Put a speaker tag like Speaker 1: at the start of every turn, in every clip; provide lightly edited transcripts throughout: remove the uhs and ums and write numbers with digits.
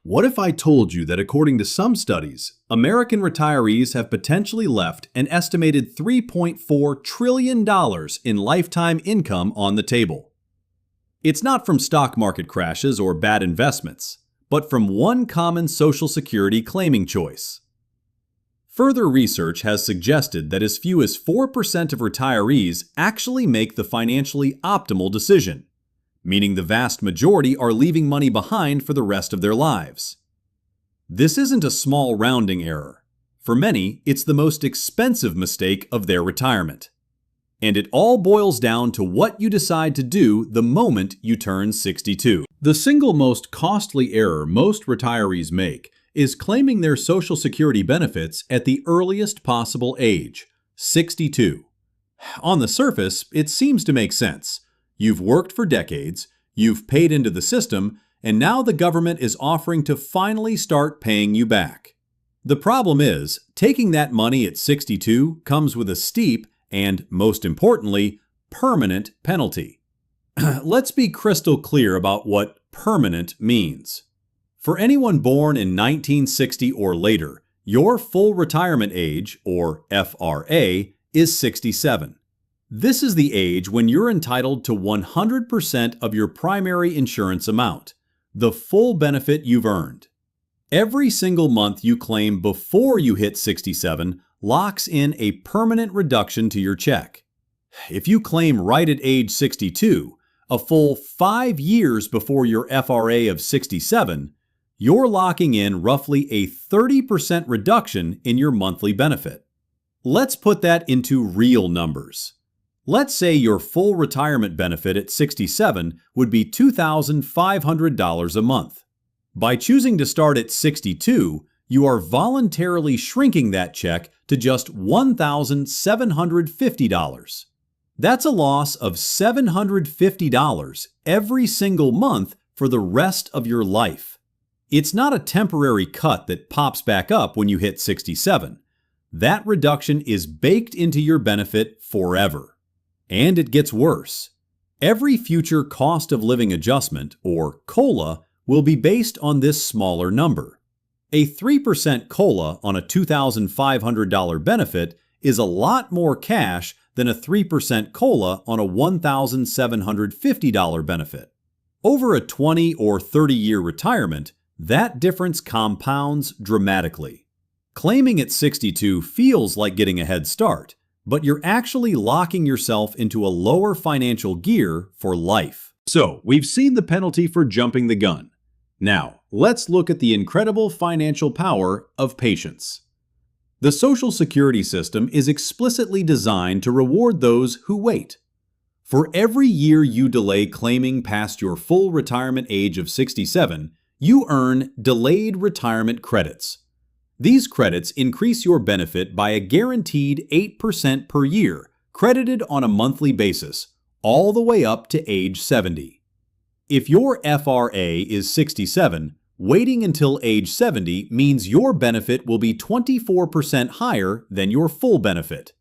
Speaker 1: What if I told you that according to some studies, American retirees have potentially left an estimated $3.4 trillion in lifetime income on the table? It's not from stock market crashes or bad investments, but from one common Social Security claiming choice. Further research has suggested that as few as 4% of retirees actually make the financially optimal decision, meaning the vast majority are leaving money behind for the rest of their lives. This isn't a small rounding error. For many, it's the most expensive mistake of their retirement. And it all boils down to what you decide to do the moment you turn 62. The single most costly error most retirees make is claiming their Social Security benefits at the earliest possible age, 62. On the surface, it seems to make sense. You've worked for decades, you've paid into the system, and now the government is offering to finally start paying you back. The problem is, taking that money at 62 comes with a steep and, most importantly, permanent penalty. Let's be crystal clear about what permanent means. For anyone born in 1960 or later, your full retirement age, or FRA, is 67. This is the age when you're entitled to 100% of your primary insurance amount, the full benefit you've earned. Every single month you claim before you hit 67 locks in a permanent reduction to your check. If you claim right at age 62, a full 5 years before your FRA of 67, you're locking in roughly a 30% reduction in your monthly benefit. Let's put that into real numbers. Let's say your full retirement benefit at 67 would be $2,500 a month. By choosing to start at 62, you are voluntarily shrinking that check to just $1,750. That's a loss of $750 every single month for the rest of your life. It's not a temporary cut that pops back up when you hit 67. That reduction is baked into your benefit forever. And it gets worse. Every future cost of living adjustment, or COLA, will be based on this smaller number. A 3% COLA on a $2,500 benefit is a lot more cash than a 3% COLA on a $1,750 benefit. Over a 20 or 30-year retirement, that difference compounds dramatically. Claiming at 62 feels like getting a head start, but you're actually locking yourself into a lower financial gear for life. So, we've seen the penalty for jumping the gun. Now, let's look at the incredible financial power of patience. The Social Security system is explicitly designed to reward those who wait. For every year you delay claiming past your full retirement age of 67, you earn delayed retirement credits. These credits increase your benefit by a guaranteed 8% per year, credited on a monthly basis, all the way up to age 70. If your FRA is 67, waiting until age 70 means your benefit will be 24% higher than your full benefit.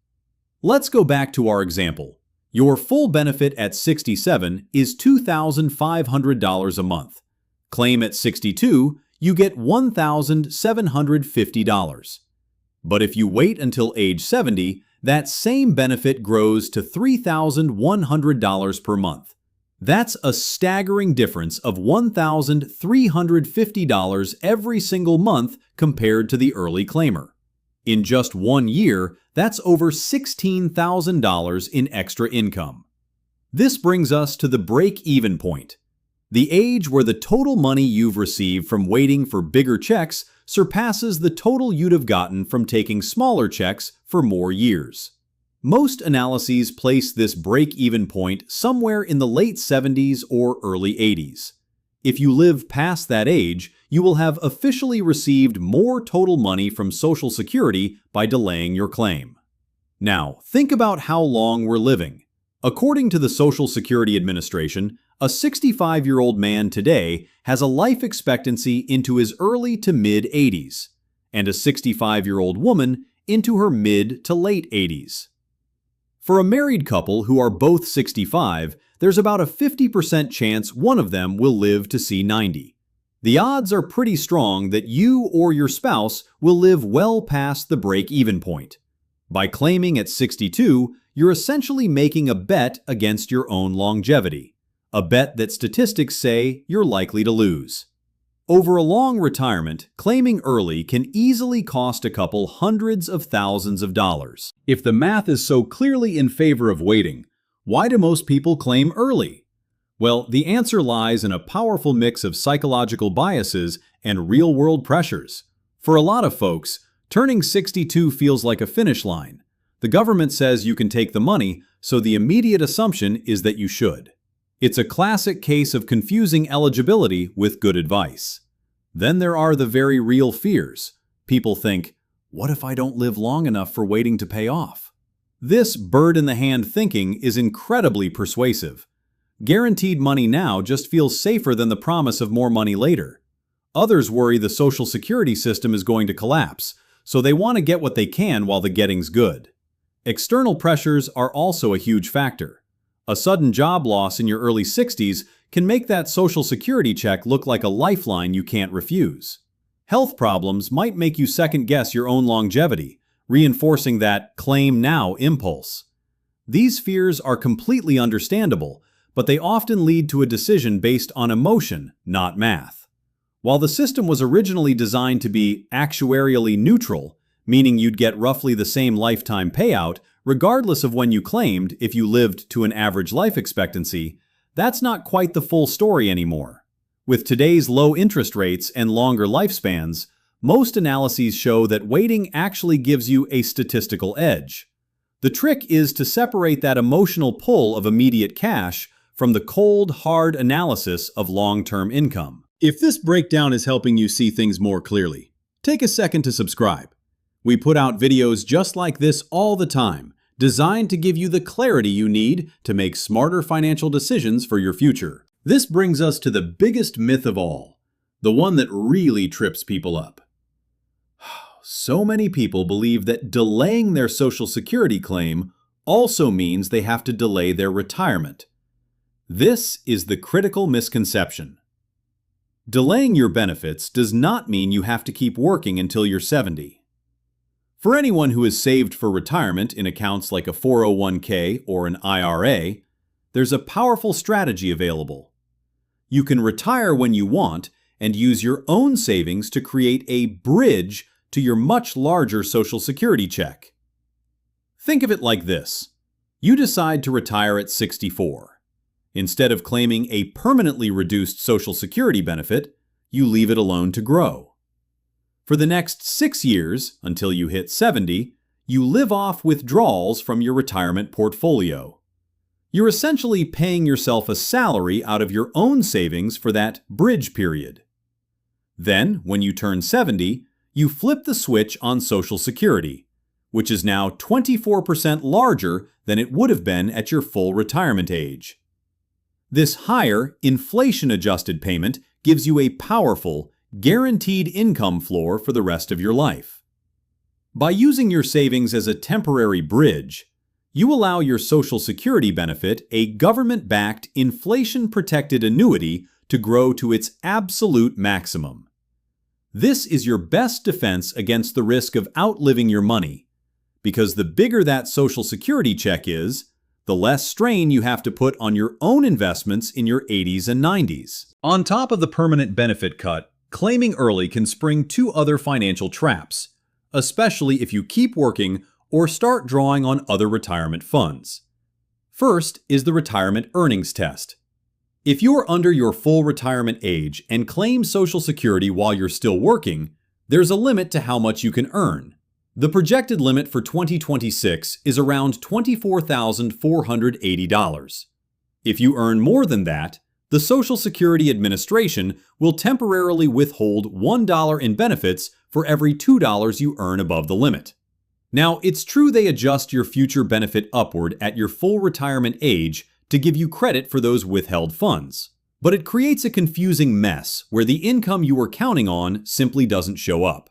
Speaker 1: Let's go back to our example. Your full benefit at 67 is $2,500 a month. Claim at 62, you get $1,750. But if you wait until age 70, that same benefit grows to $3,100 per month. That's a staggering difference of $1,350 every single month compared to the early claimer. In just 1 year, that's over $16,000 in extra income. This brings us to the break-even point. The age where the total money you've received from waiting for bigger checks surpasses the total you'd have gotten from taking smaller checks for more years. Most analyses place this break-even point somewhere in the late 70s or early 80s. If you live past that age, you will have officially received more total money from Social Security by delaying your claim. Now, think about how long we're living. According to the Social Security Administration, a 65-year-old man today has a life expectancy into his early to mid-80s, and a 65-year-old woman into her mid to late 80s. For a married couple who are both 65, there's about a 50% chance one of them will live to see 90. The odds are pretty strong that you or your spouse will live well past the break-even point. By claiming at 62, you're essentially making a bet against your own longevity, a bet that statistics say you're likely to lose. Over a long retirement, claiming early can easily cost a couple hundreds of thousands of dollars. If the math is so clearly in favor of waiting, why do most people claim early? Well, the answer lies in a powerful mix of psychological biases and real-world pressures. For a lot of folks, turning 62 feels like a finish line. The government says you can take the money, so the immediate assumption is that you should. It's a classic case of confusing eligibility with good advice. Then there are the very real fears. People think, what if I don't live long enough for waiting to pay off? This bird-in-the-hand thinking is incredibly persuasive. Guaranteed money now just feels safer than the promise of more money later. Others worry the Social Security system is going to collapse, so they want to get what they can while the getting's good. External pressures are also a huge factor. A sudden job loss in your early 60s can make that Social Security check look like a lifeline you can't refuse. Health problems might make you second-guess your own longevity, reinforcing that claim now impulse. These fears are completely understandable, but they often lead to a decision based on emotion, not math. While the system was originally designed to be actuarially neutral, meaning you'd get roughly the same lifetime payout regardless of when you claimed if you lived to an average life expectancy, that's not quite the full story anymore. With today's low interest rates and longer lifespans, most analyses show that waiting actually gives you a statistical edge. The trick is to separate that emotional pull of immediate cash from the cold, hard analysis of long-term income. If this breakdown is helping you see things more clearly, take a second to subscribe. We put out videos just like this all the time, designed to give you the clarity you need to make smarter financial decisions for your future. This brings us to the biggest myth of all, the one that really trips people up. So many people believe that delaying their Social Security claim also means they have to delay their retirement. This is the critical misconception. Delaying your benefits does not mean you have to keep working until you're 70. For anyone who has saved for retirement in accounts like a 401k or an IRA, there's a powerful strategy available. You can retire when you want and use your own savings to create a bridge to your much larger Social Security check. Think of it like this. You decide to retire at 64. Instead of claiming a permanently reduced Social Security benefit, you leave it alone to grow. For the next 6 years, until you hit 70, you live off withdrawals from your retirement portfolio. You're essentially paying yourself a salary out of your own savings for that bridge period. Then, when you turn 70, you flip the switch on Social Security, which is now 24% larger than it would have been at your full retirement age. This higher, inflation-adjusted payment gives you a powerful, guaranteed income floor for the rest of your life. By using your savings as a temporary bridge, you allow your Social Security benefit, a government-backed, inflation-protected annuity, to grow to its absolute maximum. This is your best defense against the risk of outliving your money, because the bigger that Social Security check is, the less strain you have to put on your own investments in your 80s and 90s. On top of the permanent benefit cut, claiming early can spring two other financial traps, especially if you keep working or start drawing on other retirement funds. First is the retirement earnings test. If you're under your full retirement age and claim Social Security while you're still working, there's a limit to how much you can earn. The projected limit for 2026 is around $24,480. If you earn more than that, the Social Security Administration will temporarily withhold $1 in benefits for every $2 you earn above the limit. Now, it's true they adjust your future benefit upward at your full retirement age to give you credit for those withheld funds, but it creates a confusing mess where the income you were counting on simply doesn't show up.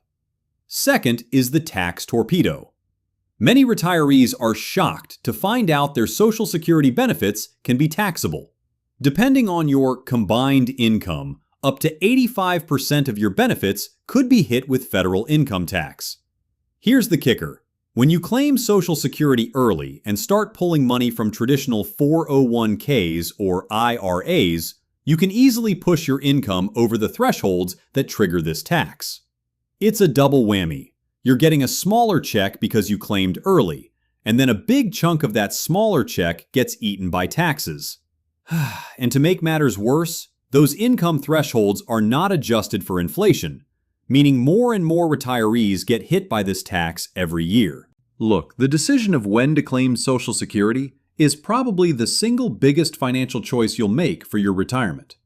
Speaker 1: Second is the tax torpedo. Many retirees are shocked to find out their Social Security benefits can be taxable. Depending on your combined income, up to 85% of your benefits could be hit with federal income tax. Here's the kicker. When you claim Social Security early and start pulling money from traditional 401ks or IRAs, you can easily push your income over the thresholds that trigger this tax. It's a double whammy. You're getting a smaller check because you claimed early, and then a big chunk of that smaller check gets eaten by taxes. And to make matters worse, those income thresholds are not adjusted for inflation, meaning more and more retirees get hit by this tax every year. Look, the decision of when to claim Social Security is probably the single biggest financial choice you'll make for your retirement.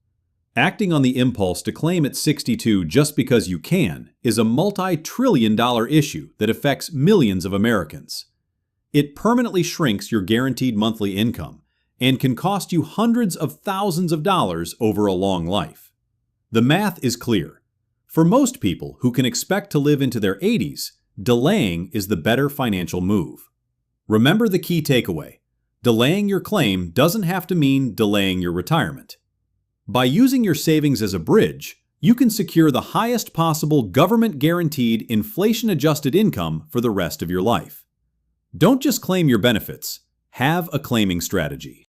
Speaker 1: Acting on the impulse to claim at 62 just because you can is a multi-trillion-dollar issue that affects millions of Americans. It permanently shrinks your guaranteed monthly income and can cost you hundreds of thousands of dollars over a long life. The math is clear. For most people who can expect to live into their 80s, delaying is the better financial move. Remember the key takeaway. Delaying your claim doesn't have to mean delaying your retirement. By using your savings as a bridge, you can secure the highest possible government-guaranteed inflation-adjusted income for the rest of your life. Don't just claim your benefits. Have a claiming strategy.